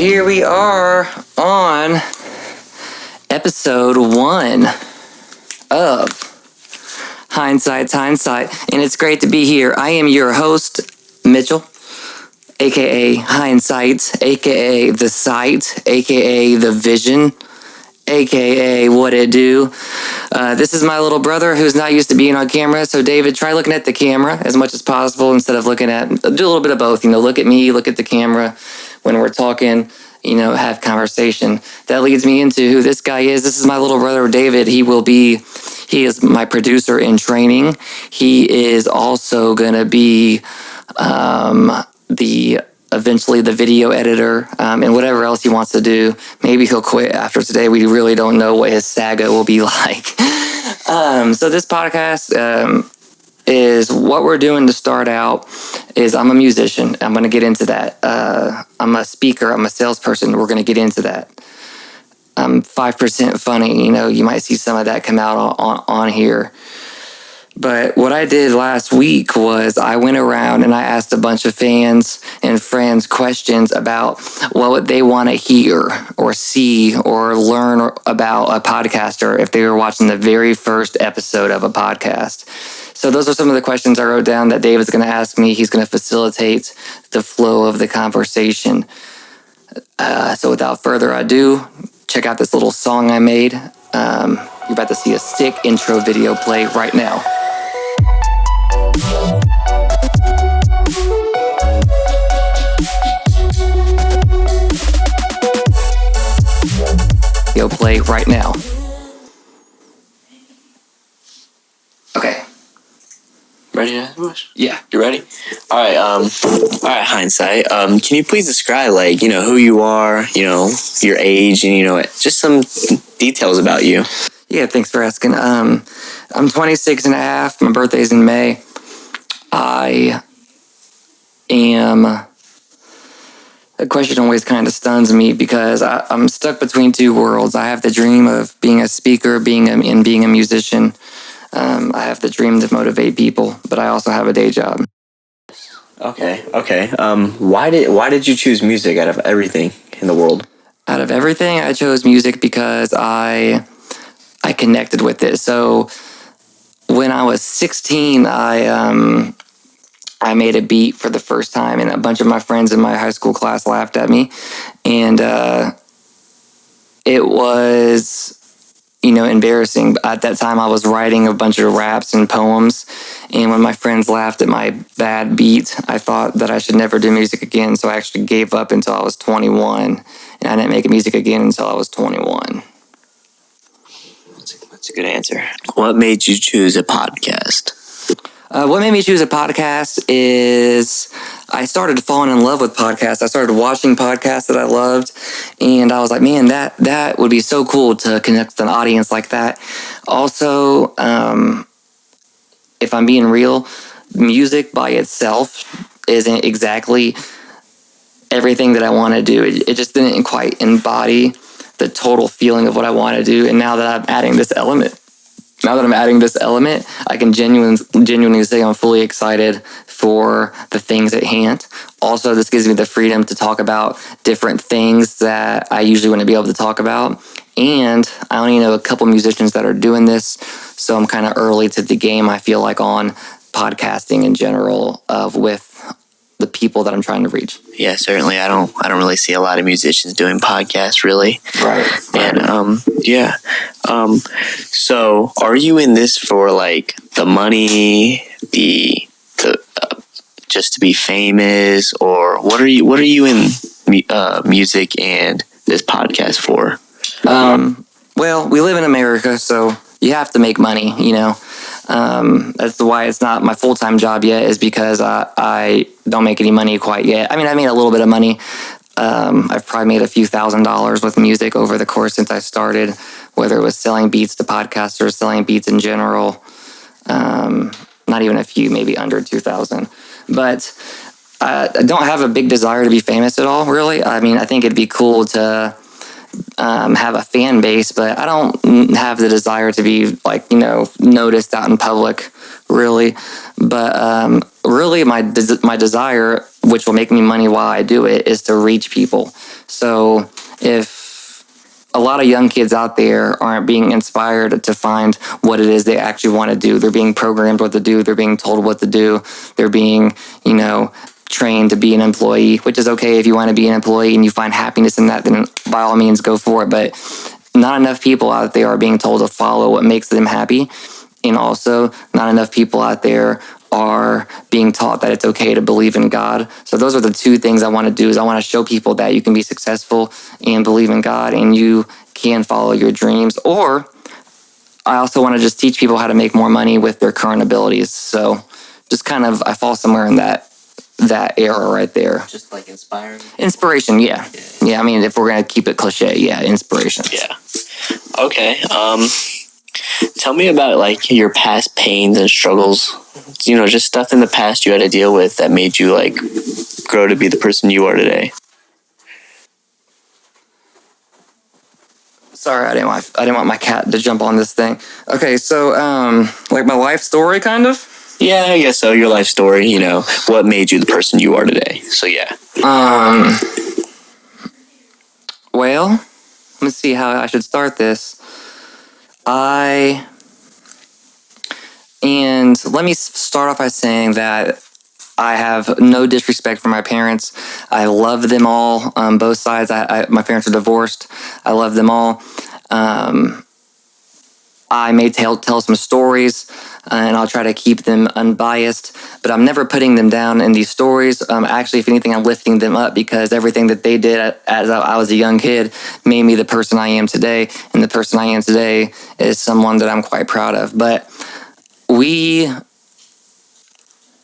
here we are on episode 1 of Hindsight, and it's great to be here. I am your host, Mitchell, aka Hynesite, aka The Sight, aka The Vision, aka What It Do. This is my little brother who's not used to being on camera, so David, try looking at the camera as much as possible instead of looking at, do a little bit of both, look at me, look at the camera when we're talking, have conversation. That leads me into who this guy is. This is my little brother, David. He is my producer in training. He is also going to be eventually the video editor, and whatever else he wants to do. Maybe he'll quit after today. We really don't know what his saga will be like. So this podcast is what we're doing to start out is I'm a musician. I'm going to get into that. I'm a speaker. I'm a salesperson. We're going to get into that. I'm 5% funny. You might see some of that come out on here. But what I did last week was I went around and I asked a bunch of fans and friends questions about what they want to hear or see or learn about a podcaster if they were watching the very first episode of a podcast. So those are some of the questions I wrote down that David's going to ask me. He's going to facilitate the flow of the conversation. So without further ado, check out this little song I made. You're about to see a sick intro video play right now. Play right now. Okay. Ready to Yeah. You ready? All right, Hindsight. Can you please describe, who you are, your age, and, just some details about you? Yeah, thanks for asking. I'm 26 and a half. My birthday's in May. I am... The question always kind of stuns me because I'm stuck between two worlds. I have the dream of being a speaker, being a musician. I have the dream to motivate people, but I also have a day job. Okay. Why did you choose music out of everything in the world? Out of everything, I chose music because I connected with it. So when I was 16, I made a beat for the first time, and a bunch of my friends in my high school class laughed at me. And it was, embarrassing. At that time, I was writing a bunch of raps and poems. And when my friends laughed at my bad beat, I thought that I should never do music again. So I actually gave up until I was 21. And I didn't make music again until I was 21. That's a good answer. What made you choose a podcast? What made me choose a podcast is I started falling in love with podcasts. I started watching podcasts that I loved, and I was like, man, that would be so cool to connect with an audience like that. Also, if I'm being real, music by itself isn't exactly everything that I want to do. It just didn't quite embody the total feeling of what I want to do, and now that I'm adding this element, I can genuinely say I'm fully excited for the things at hand. Also, this gives me the freedom to talk about different things that I usually wouldn't be able to talk about. And I only know a couple musicians that are doing this, so I'm kind of early to the game, I feel like, on podcasting in general with the people that I'm trying to reach. Yeah, certainly. I don't really see a lot of musicians doing podcasts, really. Right. And yeah. So are you in this for the money, the just to be famous, or what are you in music and this podcast for? Well, we live in America, so you have to make money, That's why it's not my full-time job yet, is because I don't make any money quite yet. I mean, I made a little bit of money. I've probably made a few $1,000s with music over the course since I started, whether it was selling beats to podcasters, selling beats in general. Not even a few, maybe under 2,000. But I don't have a big desire to be famous at all, really. I mean, I think it'd be cool to have a fan base, but I don't have the desire to be noticed out in public really. But really, my desire, which will make me money while I do it, is to reach people. So if a lot of young kids out there aren't being inspired to find what it is they actually want to do. They're being programmed what to do. They're being told what to do. They're being, trained to be an employee, which is okay if you want to be an employee and you find happiness in that, then by all means go for it. But not enough people out there are being told to follow what makes them happy. And also, not enough people out there are being taught that it's okay to believe in God. So those are the two things I want to do. Is I want to show people that you can be successful and believe in God, and you can follow your dreams. Or I also want to just teach people how to make more money with their current abilities. So just kind of, I fall somewhere in that era right there. Just like inspiring. Inspiration, yeah. Yeah, I mean, if we're going to keep it cliche, yeah, inspiration. Yeah. Okay. Tell me about like your past pains and struggles. Just stuff in the past you had to deal with that made you like grow to be the person you are today. Sorry, I didn't want my cat to jump on this thing. Okay, so like my life story, kind of. Yeah, I guess so. Your life story. What made you the person you are today. So yeah. Well, let's see how I should start this. And let me start off by saying that I have no disrespect for my parents. I love them all, both sides. My parents are divorced. I love them all. I may tell some stories, and I'll try to keep them unbiased, but I'm never putting them down in these stories. Actually, if anything, I'm lifting them up, because everything that they did as I was a young kid made me the person I am today, and the person I am today is someone that I'm quite proud of. But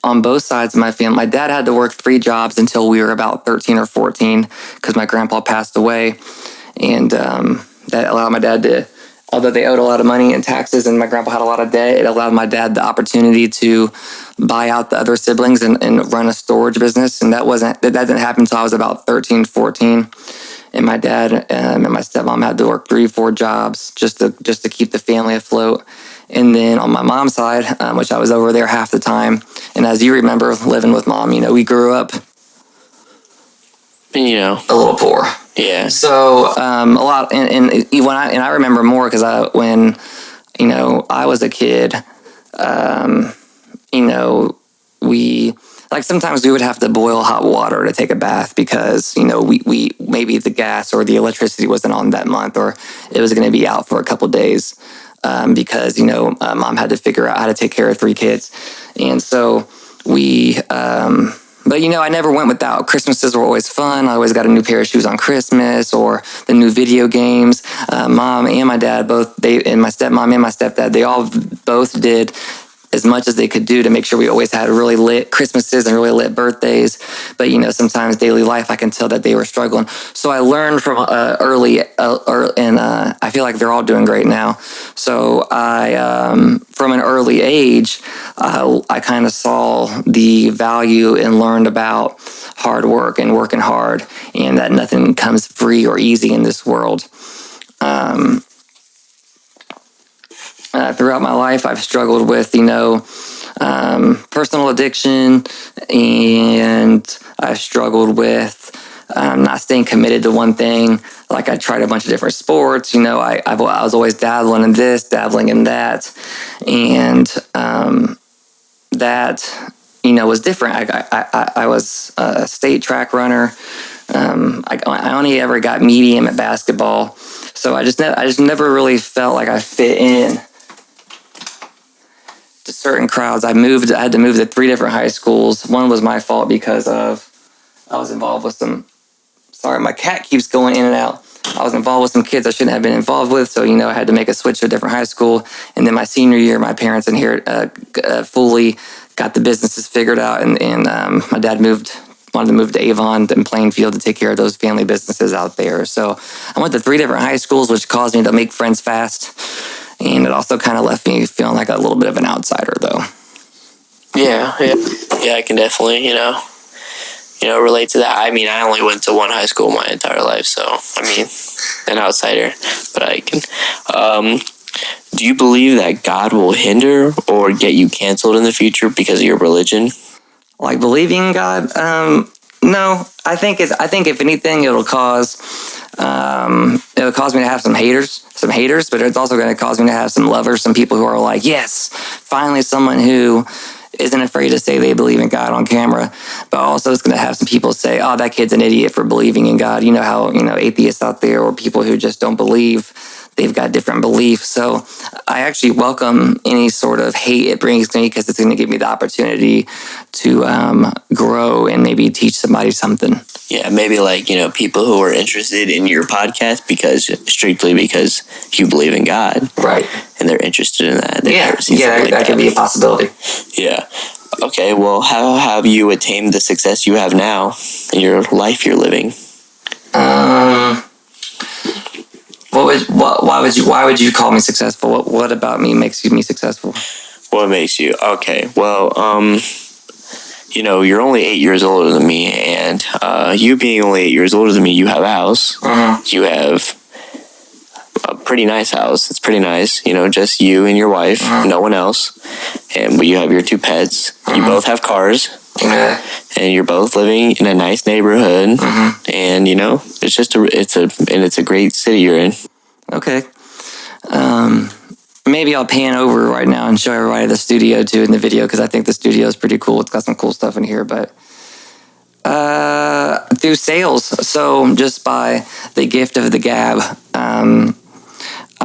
on both sides of my family, my dad had to work 3 jobs until we were about 13 or 14, because my grandpa passed away, and that allowed my dad to, although they owed a lot of money in taxes and my grandpa had a lot of debt, it allowed my dad the opportunity to buy out the other siblings and run a storage business. And that didn't happen until I was about 13, 14. And my dad and my stepmom had to work 3-4 jobs just to keep the family afloat. And then on my mom's side, which I was over there half the time, and as you remember, living with mom, we grew up, a little poor. Yeah. So a lot, and I remember more because when I was a kid, we, like, sometimes we would have to boil hot water to take a bath because we maybe the gas or the electricity wasn't on that month, or it was going to be out for a couple days, because mom had to figure out how to take care of 3 kids. And so we but I never went without. Christmases were always fun. I always got a new pair of shoes on Christmas, or the new video games. Mom and my dad and my stepmom and my stepdad, they all both did as much as they could do to make sure we always had really lit Christmases and really lit birthdays. But sometimes daily life, I can tell that they were struggling. So I learned from early, and I feel like they're all doing great now. So from an early age, I kind of saw the value and learned about hard work and working hard, and that nothing comes free or easy in this world. Throughout my life, I've struggled with, personal addiction, and I've struggled with not staying committed to one thing. Like, I tried a bunch of different sports. I was always dabbling in this, dabbling in that, and that was different. I was a state track runner. I only ever got medium at basketball, so I just never really felt like I fit in to certain crowds. I had to move to 3 different high schools. One was my fault because I was involved with some. Sorry, my cat keeps going in and out. I was involved with some kids I shouldn't have been involved with, so I had to make a switch to a different high school. And then my senior year, my parents fully got the businesses figured out, and my dad wanted to move to Avon and Plainfield to take care of those family businesses out there. So I went to 3 different high schools, which caused me to make friends fast. And it also kind of left me feeling like a little bit of an outsider, though. Yeah, I can definitely, relate to that. I mean, I only went to 1 high school my entire life, so, an outsider, but I can. do you believe that God will hinder or get you canceled in the future because of your religion? Like believing in God? No. I think if anything, it'll cause me to have some haters, but it's also going to cause me to have some lovers, some people who are like, yes, finally someone who isn't afraid to say they believe in God on camera. But also it's going to have some people say, oh, that kid's an idiot for believing in God. You know how, atheists out there or people who just don't believe, they've got different beliefs. So I actually welcome any sort of hate it brings to me because it's going to give me the opportunity to grow and maybe teach somebody something. Yeah, maybe people who are interested in your podcast strictly because you believe in God. Right. And they're interested in that. That could be a possibility. Yeah. Okay, well, how have you attained the success you have now in your life you're living? Why would you call me successful? What about me makes me successful? What makes you? Okay, well, you're only 8 years older than me, and you being only 8 years older than me, you have a house. Uh-huh. You have a pretty nice house. It's pretty nice, just you and your wife, no one else. But you have your 2 pets. You both have cars. Okay. And you're both living in a nice neighborhood. And it's just it's a great city you're in. Okay. Maybe I'll pan over right now and show everybody the studio too in the video because I think the studio is pretty cool. It's got some cool stuff in here, but through sales. So just by the gift of the gab, I'm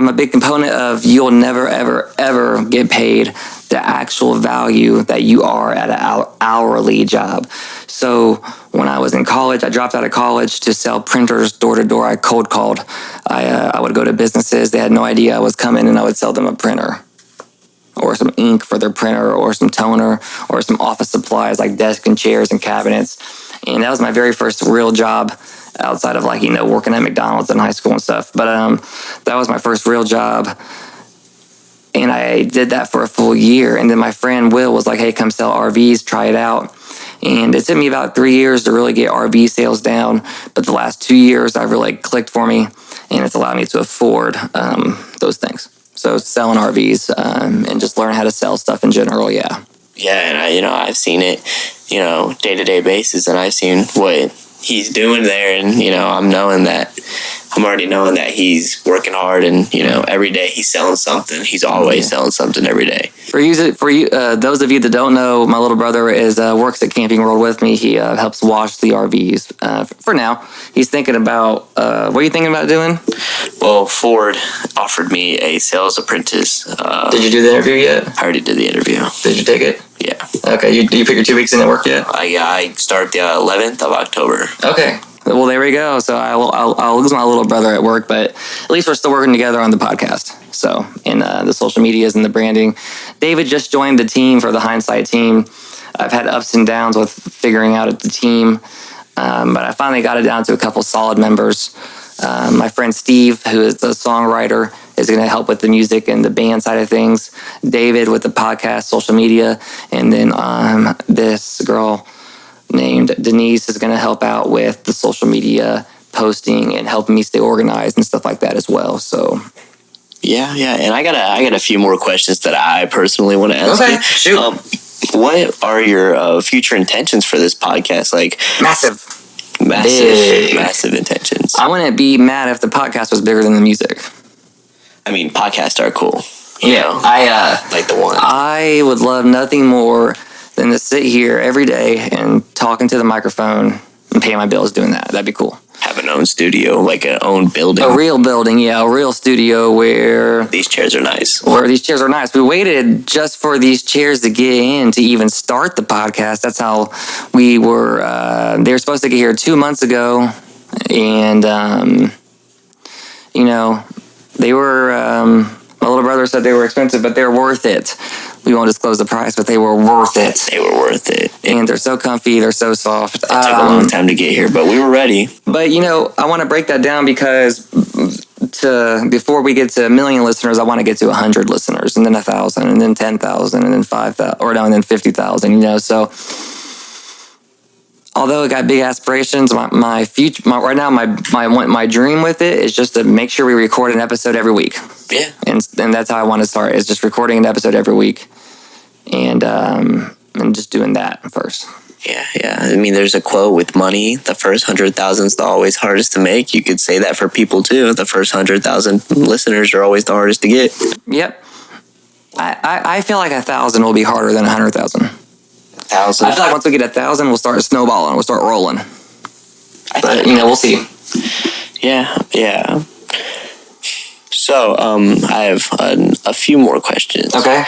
a big component of you'll never, ever, ever get paid the actual value that you are at an hourly job. So when I was in college, I dropped out of college to sell printers door to door. I cold called. I would go to businesses. They had no idea I was coming, and I would sell them a printer or some ink for their printer or some toner or some office supplies like desk and chairs and cabinets. And that was my very first real job outside of working at McDonald's in high school and stuff. But that was my first real job. And I did that for a full year. And then my friend Will was like, hey, come sell RVs, try it out. And it took me about 3 years to really get RV sales down. But the last 2 years, I really clicked for me. And it's allowed me to afford those things. So selling RVs and just learn how to sell stuff in general, yeah. Yeah, and I've seen it, day-to-day basis. And I've seen what he's doing there. And, I'm already knowing that he's working hard and, every day he's selling something. He's always selling something every day. For you, those of you that don't know, my little brother works at Camping World with me. He helps wash the RVs for now. He's thinking about, what are you thinking about doing? Well, Ford offered me a sales apprentice. Did you do the interview yet? I already did the interview. Did you take it? Yeah. Okay, you put your 2 weeks in at work yet? I start the 11th of October. Okay. Well, there we go. So I'll lose my little brother at work, but at least we're still working together on the podcast. So in the social medias and the branding. David just joined the team for the Hindsight team. I've had ups and downs with figuring out the team, but I finally got it down to a couple solid members. My friend Steve, who is the songwriter, is going to help with the music and the band side of things. David with the podcast, social media, and then this girl named Denise is going to help out with the social media posting and helping me stay organized and stuff like that as well. So yeah, and I got a few more questions that I personally want to ask you. Shoot. What are your future intentions for this podcast? Massive intentions. I wouldn't be mad if the podcast was bigger than the music. I mean, podcasts are cool. I like the one. I would love nothing more than to sit here every day and talking to the microphone and pay my bills doing that. That'd be cool. Have an own studio, like an own building. A real building, yeah, a real studio where these chairs are nice. We waited just for these chairs to get in to even start the podcast. That's how we were. They were supposed to get here 2 months ago, and they were. My little brother said they were expensive, but they're worth it. We won't disclose the price, but they were worth it. They were worth it. And they're so comfy. They're so soft. It took a long time to get here, but we were ready. But, I want to break that down because before we get to 1 million listeners, I want to get to 100 listeners, and then 1,000, and then 10,000, and then 5,000, and then 50,000, So although I got big aspirations, my future, right now, my dream with it is just to make sure we record an episode every week. Yeah. And that's how I want to start, is just recording an episode every week, and just doing that first. Yeah. I mean, there's a quote with money: the first 100,000 is always hardest to make. You could say that for people too. The first 100,000 listeners are always the hardest to get. Yep. I feel like 1,000 will be harder than 100,000. 1,000. I feel like once we get 1,000, we'll start snowballing. We'll start rolling. But we'll see. Yeah. So, I have a few more questions. Okay.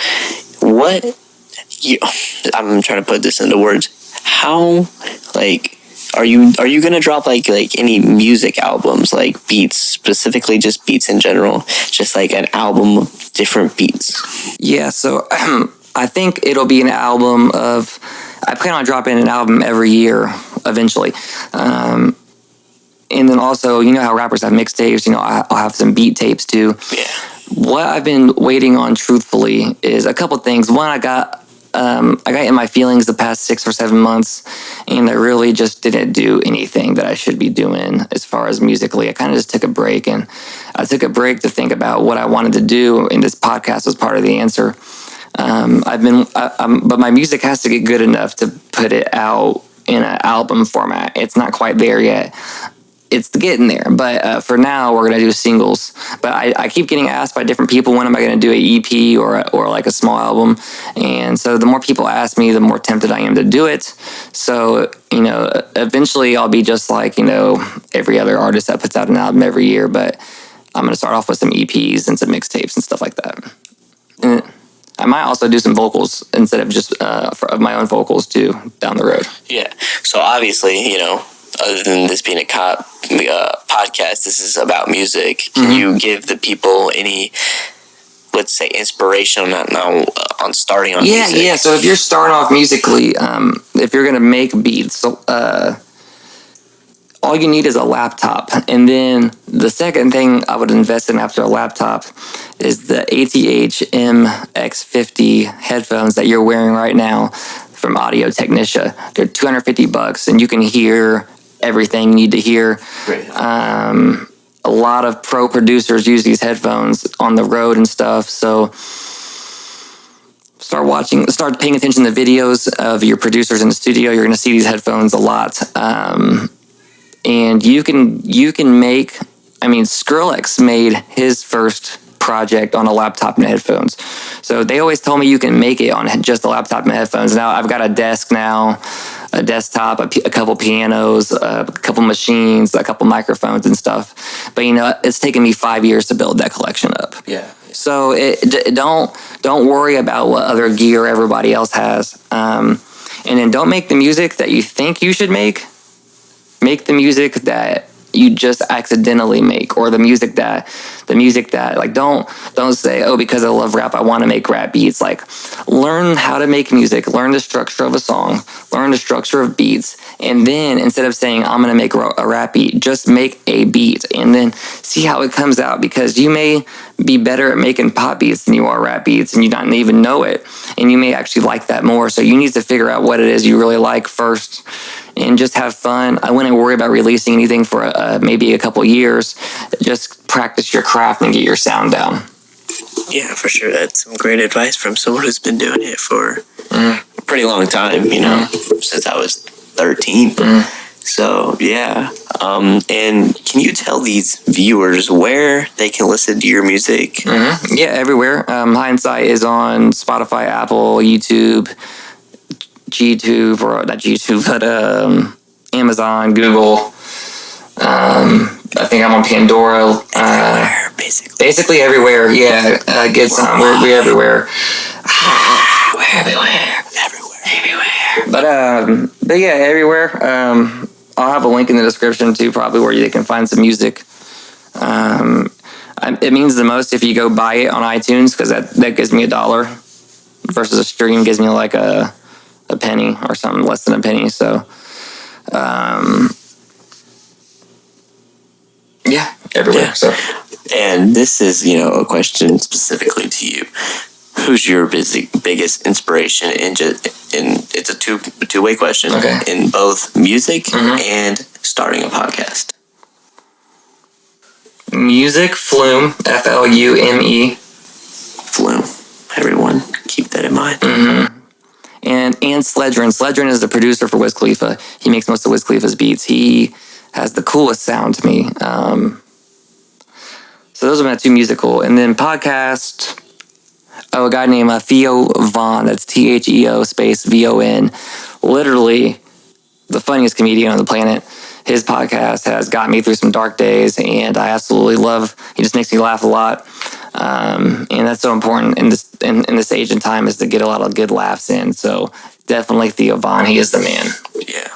I'm trying to put this into words. How, like, are you gonna drop like any music albums, like beats, specifically just beats in general, just like an album of different beats? Yeah. So I think it'll be an album of. I plan on dropping an album every year eventually. And then also, you know how rappers have mixtapes, I'll have some beat tapes too. Yeah. What I've been waiting on, truthfully, is a couple things. One, I got in my feelings the past 6 or 7 months, and I really just didn't do anything that I should be doing as far as musically. I kind of just took a break, and I took a break to think about what I wanted to do, and this podcast was part of the answer. But my music has to get good enough to put it out in an album format. It's not quite there yet. It's getting there, but for now we're gonna do singles. But I keep getting asked by different people, when am I gonna do an EP or like a small album? And so the more people ask me, the more tempted I am to do it. So eventually I'll be just like every other artist that puts out an album every year. But I'm gonna start off with some EPs and some mixtapes and stuff like that. And I might also do some vocals instead of just of my own vocals too down the road. Yeah. So obviously, other than this being a podcast, this is about music. Can you give the people any, let's say, inspiration on starting on music? Yeah. So if you're starting off musically, if you're going to make beats, all you need is a laptop. And then the second thing I would invest in after a laptop is the ATH MX50 headphones that you're wearing right now from Audio Technica. They're $250, and you can hear everything you need to hear. Great. A lot of pro producers use these headphones on the road and stuff. So start paying attention to videos of your producers in the studio. You're going to see these headphones a lot. And you can make, Skrillex made his first project on a laptop and headphones. So they always told me you can make it on just a laptop and headphones. Now I've got a desk now, a desktop, a couple pianos, a couple machines, a couple microphones and stuff. But it's taken me 5 years to build that collection up. Yeah. So don't worry about what other gear everybody else has. And then don't make the music that you think you should make. Make the music that you just accidentally make, or the music that like don't say, oh, because I love rap I want to make rap beats. Like, learn how to make music, learn the structure of a song, learn the structure of beats, and then instead of saying I'm gonna make a rap beat, just make a beat and then see how it comes out, because you may be better at making pop beats than you are rap beats, and you don't even know it, and you may actually like that more. So you need to figure out what it is you really like first and just have fun. I wouldn't worry about releasing anything for maybe a couple years. Just practice your craft and get your sound down. Yeah, for sure. That's some great advice from someone who's been doing it for a pretty long time, since I was 13. So, yeah. And can you tell these viewers where they can listen to your music? Yeah, everywhere. Hindsight is on Spotify, Apple, YouTube, G-Tube, or not G-Tube, but Amazon, Google. I think I'm on Pandora. Everywhere, basically everywhere. Yeah, get some. We're everywhere. We're everywhere. But yeah, everywhere. I'll have a link in the description too, probably, where they can find some music. It means the most if you go buy it on iTunes, because that gives me $1 versus a stream gives me like a penny or something, less than a penny. So, yeah, everywhere. Yeah. So, and this is, a question specifically to you. who's your biggest inspiration in it's a two-way question, okay, in both music and starting a podcast? Music, Flume, Flume. Flume. Everyone, keep that in mind. And Sledgren. Sledgren is the producer for Wiz Khalifa. He makes most of Wiz Khalifa's beats. He has the coolest sound to me. So those are my two musical. And then podcast, a guy named Theo Von. That's THEO space VON. Literally the funniest comedian on the planet. His podcast has got me through some dark days, and I absolutely love. He just makes me laugh a lot, and that's so important in this age and time, is to get a lot of good laughs in. So definitely Theo Von. He is the man. Yeah.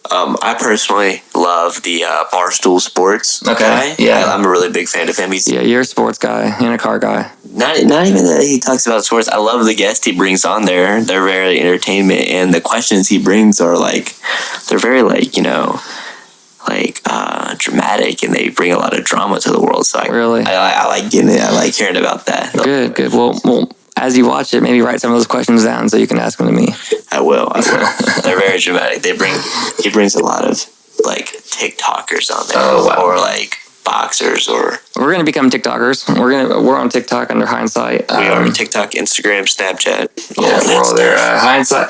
I personally love the Barstool Sports guy. Yeah. I'm a really big fan of him. You're a sports guy and a car guy. Not even that he talks about sports. I love the guests he brings on there. They're very entertainment, and the questions he brings are they're very dramatic, and they bring a lot of drama to the world. So I like getting it. I like hearing about that. Good. Well, as you watch it, maybe write some of those questions down so you can ask them to me. I will. They're very dramatic. He brings a lot of TikTokers on there, or boxers, or we're gonna become TikTokers. We're on TikTok under Hindsight. We are TikTok, Instagram, Snapchat. We're all there. Hindsight.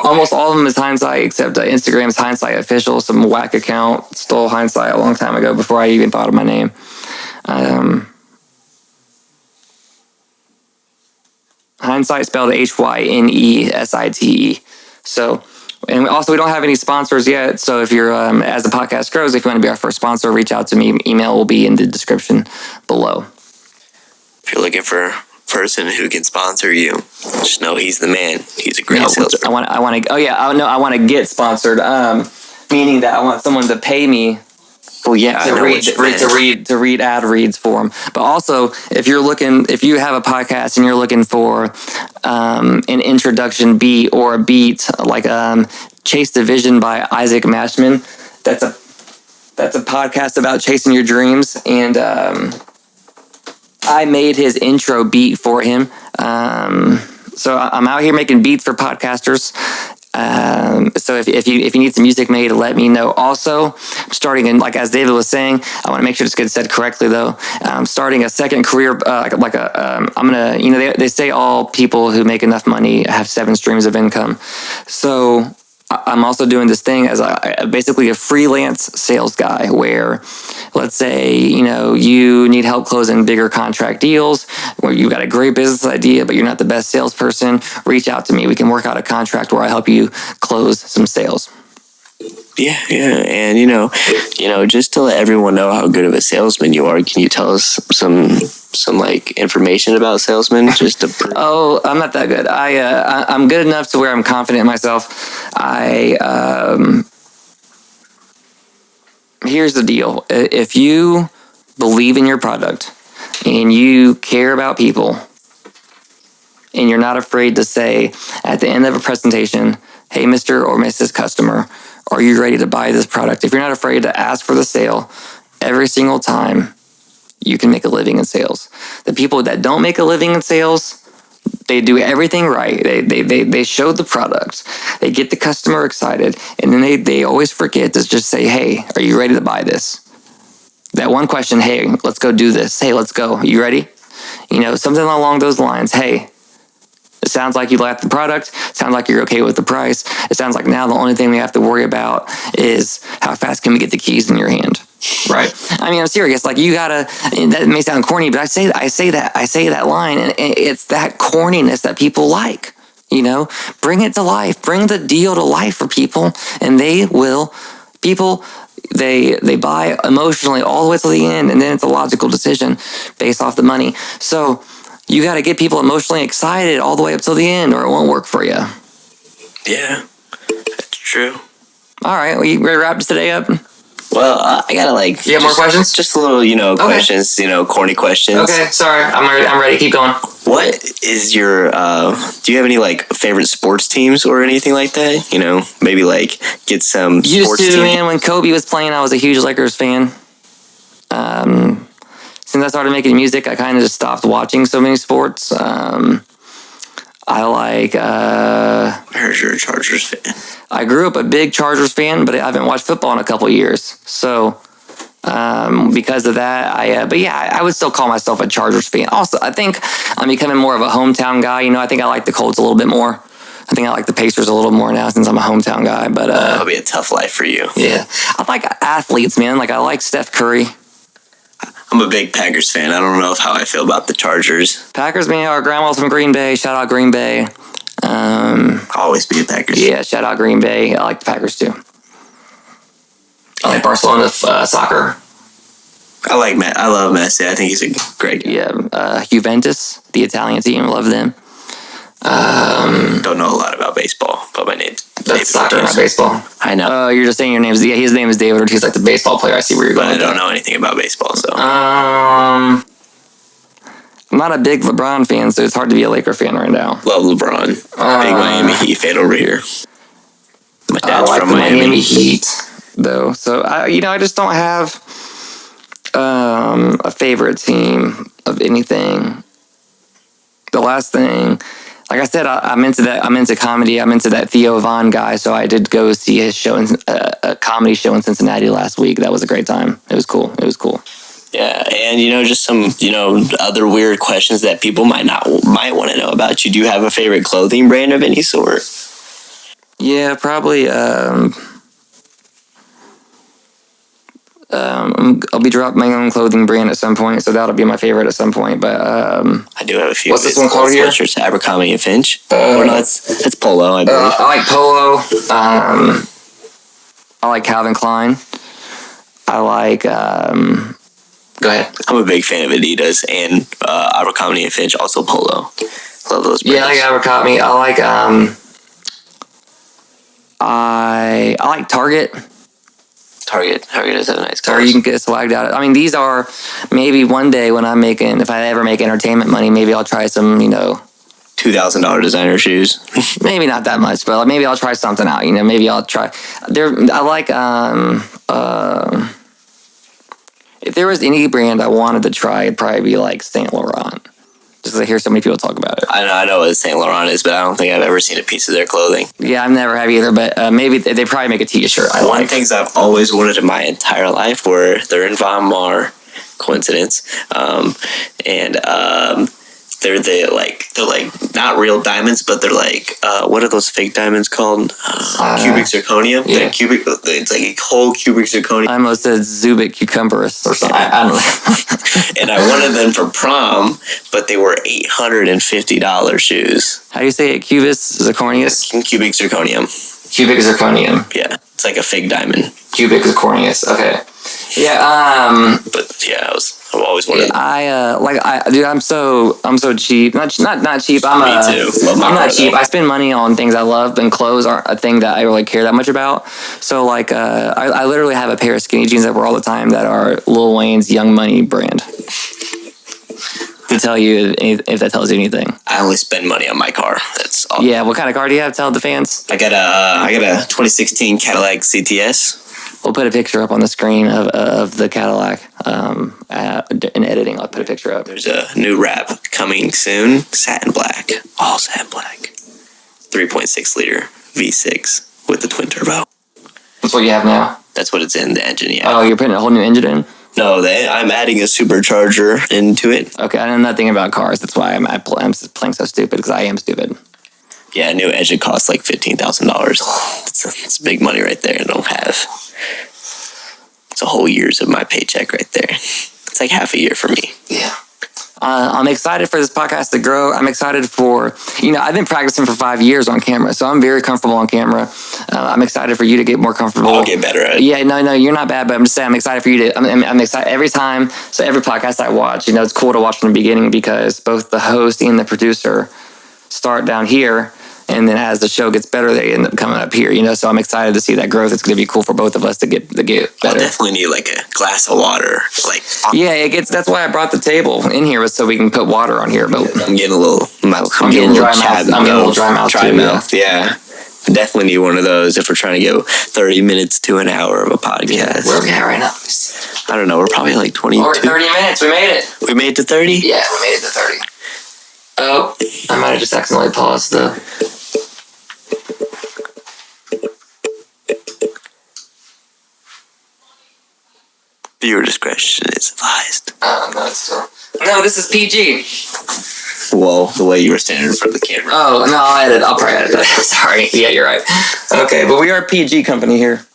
Almost all of them is Hindsight, except Instagram's Hindsight Official. Some whack account stole Hindsight a long time ago before I even thought of my name. Hindsight spelled HYNESITE. So, and we don't have any sponsors yet. So if you're, as the podcast grows, if you want to be our first sponsor, reach out to me. Email will be in the description below. If you're looking for a person who can sponsor you, just know he's the man. He's a great salesperson. I want to get sponsored. Meaning that I want someone to pay me. Well, yeah, to read ad reads for them. But also, if you have a podcast and you're looking for an introduction beat or a beat like Chase the Vision by Isaac Mashman, that's a podcast about chasing your dreams, and I made his intro beat for him. So I'm out here making beats for podcasters. So if you need some music made, let me know. Also, I'm starting in, as David was saying, I want to make sure this gets said correctly though. I'm starting a second career, they say all people who make enough money have 7 streams of income. So I'm also doing this thing as basically a freelance sales guy, where let's say, you need help closing bigger contract deals, where you've got a great business idea, but you're not the best salesperson. Reach out to me. We can work out a contract where I help you close some sales. Yeah. And, just to let everyone know how good of a salesman you are, can you tell us some information about salesmen, just to prove? Oh, I'm not that good. I'm good enough to where I'm confident in myself. Here's the deal. If you believe in your product and you care about people, and you're not afraid to say at the end of a presentation, hey, Mr. or Mrs. Customer, are you ready to buy this product? If you're not afraid to ask for the sale every single time, you can make a living in sales. The people that don't make a living in sales, they do everything right. They show the product. They get the customer excited. And then they always forget to just say, hey, are you ready to buy this? That one question, hey, let's go do this. Hey, let's go. You ready? Something along those lines. Hey, it sounds like you like the product. It sounds like you're okay with the price. It sounds like now the only thing we have to worry about is how fast can we get the keys in your hand. Right. I mean, I'm serious. You gotta. That may sound corny, but I say that line, and it's that corniness that people like. Bring it to life. Bring the deal to life for people, and they will. People, they buy emotionally all the way to the end, and then it's a logical decision based off the money. So you got to get people emotionally excited all the way up till the end, or it won't work for you. Yeah, that's true. All right, we ready to wrap this today up? Well, I gotta You have more questions? Just a little, questions, corny questions. Okay, sorry, I'm ready. Keep going. What is your? Do you have any favorite sports teams or anything like that? Maybe get some. Used to, man. When Kobe was playing, I was a huge Lakers fan. Since I started making music, I kind of just stopped watching so many sports. I like. I heard you're a Chargers fan. I grew up a big Chargers fan, but I haven't watched football in a couple of years. So because of that, but yeah, I would still call myself a Chargers fan. Also, I think I'm becoming more of a hometown guy. You know, I think I like the Colts a little bit more. I think I like the Pacers a little more now since I'm a hometown guy. But that'll be a tough life for you. Yeah, I like athletes, man. Like I like Steph Curry. I'm a big Packers fan. I don't know how I feel about the Chargers. Packers, man. Our grandma's from Green Bay. Shout out Green Bay. I'll always be a Packers fan. Yeah, shout out Green Bay. I like the Packers too. I like Barcelona soccer. I love Messi. I think he's a great guy. Yeah, Juventus, the Italian team. Love them. Don't know a lot about baseball, but my name's That's soccer, not baseball. I know. Oh, you're just saying your name's... Yeah, his name is David Ortiz, like the baseball player. I see where you're going. But I don't know anything about baseball, so... I'm not a big LeBron fan, so it's hard to be a Laker fan right now. Love LeBron. Big Miami Heat fan over here. My dad's like from the Miami. Heat, though. So, I just don't have a favorite team of anything. The last thing... Like I said, I'm into that. I'm into comedy. I'm into that Theo Von guy. So I did go see his show, a comedy show in Cincinnati last week. That was a great time. It was cool. Yeah, and just some other weird questions that people might want to know about you. Do you have a favorite clothing brand of any sort? Yeah, probably. I'll be dropping my own clothing brand at some point, so that'll be my favorite at some point. But I do have a few. What's this one called here? Sweatshirts, Abercrombie and Finch. No, it's Polo. I believe. I like Polo. I like Calvin Klein. I like. Go ahead. I'm a big fan of Adidas and Abercrombie and Finch, also Polo. Love those brands. Yeah, I like Abercrombie. I like I like Target. Target does have a nice colors. Or you can get swagged out. I mean, these are maybe one day when if I ever make entertainment money, maybe I'll try some, $2,000 designer shoes. Maybe not that much, but maybe I'll try something out. Maybe I'll try. I like if there was any brand I wanted to try, it'd probably be like Saint Laurent. Just because I hear so many people talk about it. I know what Saint Laurent is, but I don't think I've ever seen a piece of their clothing. Yeah, I've never have either, but maybe they probably make a t-shirt. One of the things I've always wanted in my entire life were they're in Von Mar, coincidence, and they're not real diamonds, but they're like what are those fake diamonds called? Cubic zirconium. Yeah. It's like a whole cubic zirconium. I almost said Zubik cucumberus or something. I don't know. And I wanted them for prom, but they were $850 shoes. How do you say it? Cubis zirconius? Cubic zirconium. Cubic zirconium. Yeah, it's like a fake diamond. Cubic zirconius. Okay. Yeah. But yeah, I've always wanted. Dude, I'm so cheap. Not cheap. Me too. I'm not cheap. I spend money on things I love, and clothes aren't a thing that I really care that much about. So I literally have a pair of skinny jeans that wear all the time that are Lil Wayne's Young Money brand. To tell you if that tells you anything. I only spend money on my car. That's all. Yeah, what kind of car do you have? Tell the fans. I got a 2016 Cadillac CTS. We'll put a picture up on the screen of the Cadillac. In editing, I'll put a picture up. There's a new wrap coming soon. Satin black. All satin black. 3.6 liter V6 with the twin turbo. That's what you have now? That's what it's in, the engine, yeah. Oh, you're putting a whole new engine in? No, I'm adding a supercharger into it. Okay, I know nothing about cars. That's why I'm playing so stupid, because I am stupid. Yeah, a new engine costs like $15,000. It's big money right there I don't have. It's a whole year's of my paycheck right there. It's like half a year for me. Yeah. I'm excited for this podcast to grow. I'm excited for, I've been practicing for 5 years on camera, so I'm very comfortable on camera. I'm excited for you to get more comfortable. I'll get better at it. Yeah, no, you're not bad, but I'm just saying I'm excited for you to, I'm excited every time. So every podcast I watch, it's cool to watch from the beginning because both the host and the producer start down here. And then as the show gets better, they end up coming up here, So I'm excited to see that growth. It's going to be cool for both of us to get better. I'll definitely need like a glass of water. Yeah, that's why I brought the table in here was so we can put water on here. But I'm getting a little, I'm getting a little dry mouth. Dry mouth, yeah. I definitely need one of those if we're trying to go 30 minutes to an hour of a podcast. Yeah, where are we at right now? I don't know. We're probably like 22. We're at 30 minutes. We made it. We made it to 30? Yeah, we made it to 30. Oh, I might have just accidentally paused the... Viewer discretion is advised. No, it's still... No, this is PG. Well, the way you were standing in front of the camera. Oh, no, I'll probably edit that. Sorry. Yeah, you're right. Okay, but we are a PG company here.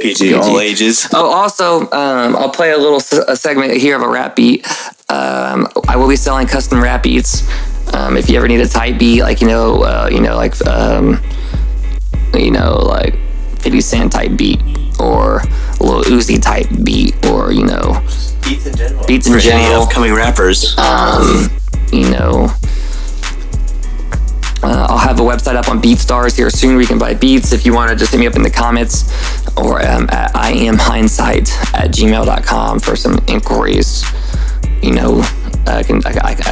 PG, all ages. Oh, also, I'll play a segment here of a rap beat. I will be selling custom rap beats. If you ever need a type beat, like, like 50 Cent type beat, or a little Uzi type beat, or, Beats in general. Beats in general. Any upcoming rappers. I'll have a website up on BeatStars here soon where you can buy beats. If you want to just hit me up in the comments, or at iamhindsight@gmail.com for some inquiries. I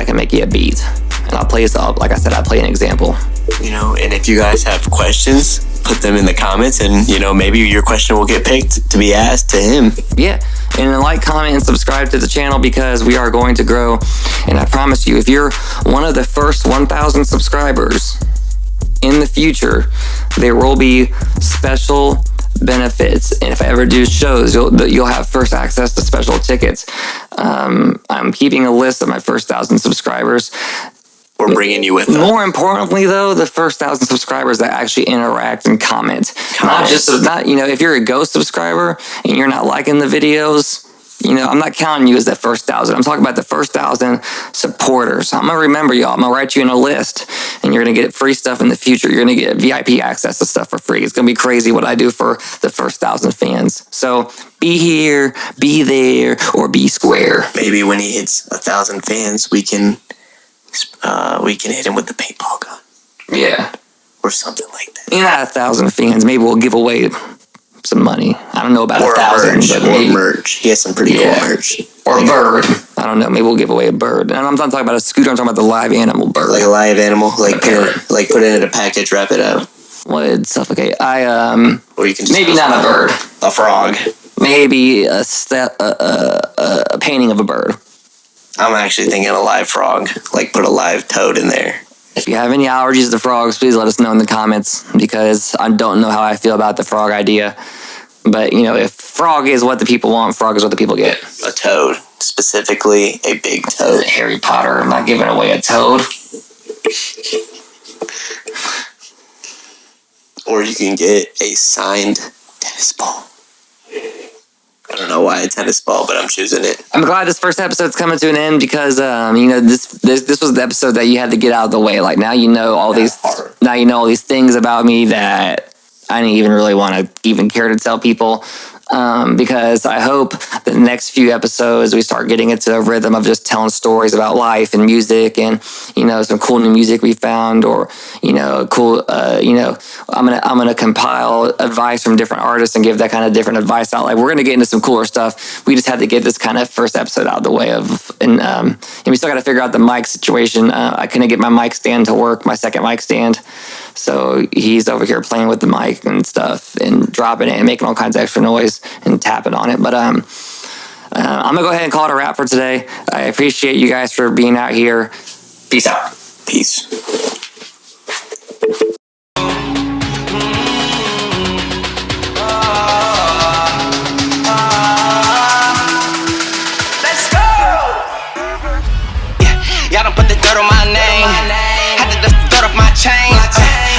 can make you a beat, and I'll play like I said, I'll play an example. And if you guys have questions, put them in the comments, and maybe your question will get picked to be asked to him. Yeah, and like, comment, and subscribe to the channel, because we are going to grow. And I promise you, if you're one of the first 1,000 subscribers in the future, there will be special benefits. And if I ever do shows, you'll have first access to special tickets. I'm keeping a list of my first 1,000 subscribers. We're bringing you with them. More importantly, though, the first 1,000 subscribers that actually interact and comment. If you're a ghost subscriber and you're not liking the videos, I'm not counting you as that first 1,000. I'm talking about the first 1,000 supporters. I'm going to remember y'all. I'm going to write you in a list, and you're going to get free stuff in the future. You're going to get VIP access to stuff for free. It's going to be crazy what I do for the first 1,000 fans. So be here, be there, or be square. Maybe when he hits 1,000 fans, we can hit him with the paintball gun. Yeah. Or something like that. Not 1,000 fans. Maybe we'll give away some money. I don't know about 1,000. Or merch. He has some pretty cool merch. Or a bird. I don't know. Maybe we'll give away a bird. And I'm not talking about a scooter. I'm talking about the live animal bird. Like a live animal. Put it in a package, wrap it up. Well, it'd suffocate. Or you can just maybe not a bird. A frog. Maybe a painting of a bird. I'm actually thinking a live frog. Put a live toad in there. If you have any allergies to frogs, please let us know in the comments, because I don't know how I feel about the frog idea. But, if frog is what the people want, frog is what the people get. A toad. Specifically, a big toad. Harry Potter. I'm not giving away a toad. Or you can get a signed tennis ball. I don't know why a tennis ball, but I'm choosing it. I'm glad this first episode's coming to an end, because this was the episode that you had to get out of the way. Like, now you know all these things about me that I didn't even really want to even care to tell people. Because I hope the next few episodes we start getting into a rhythm of just telling stories about life and music, and some cool new music we found, or cool I'm gonna compile advice from different artists and give that kind of different advice out. Like, we're gonna get into some cooler stuff. We just had to get this kind of first episode out of the way of, and we still got to figure out the mic situation. I couldn't get my mic stand to work, my second mic stand. So he's over here playing with the mic and stuff, and dropping it and making all kinds of extra noise and tapping on it. But I'm gonna go ahead and call it a wrap for today. I appreciate you guys for being out here. Peace out. Peace. Let's go. Yeah, y'all done put the dirt on my name. Had to dust the dirt off my chain.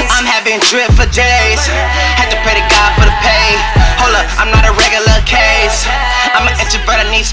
I'm having drip for days. Had to pray to God for the pay. Hold up, I'm not a regular case. I'm an introvert, I need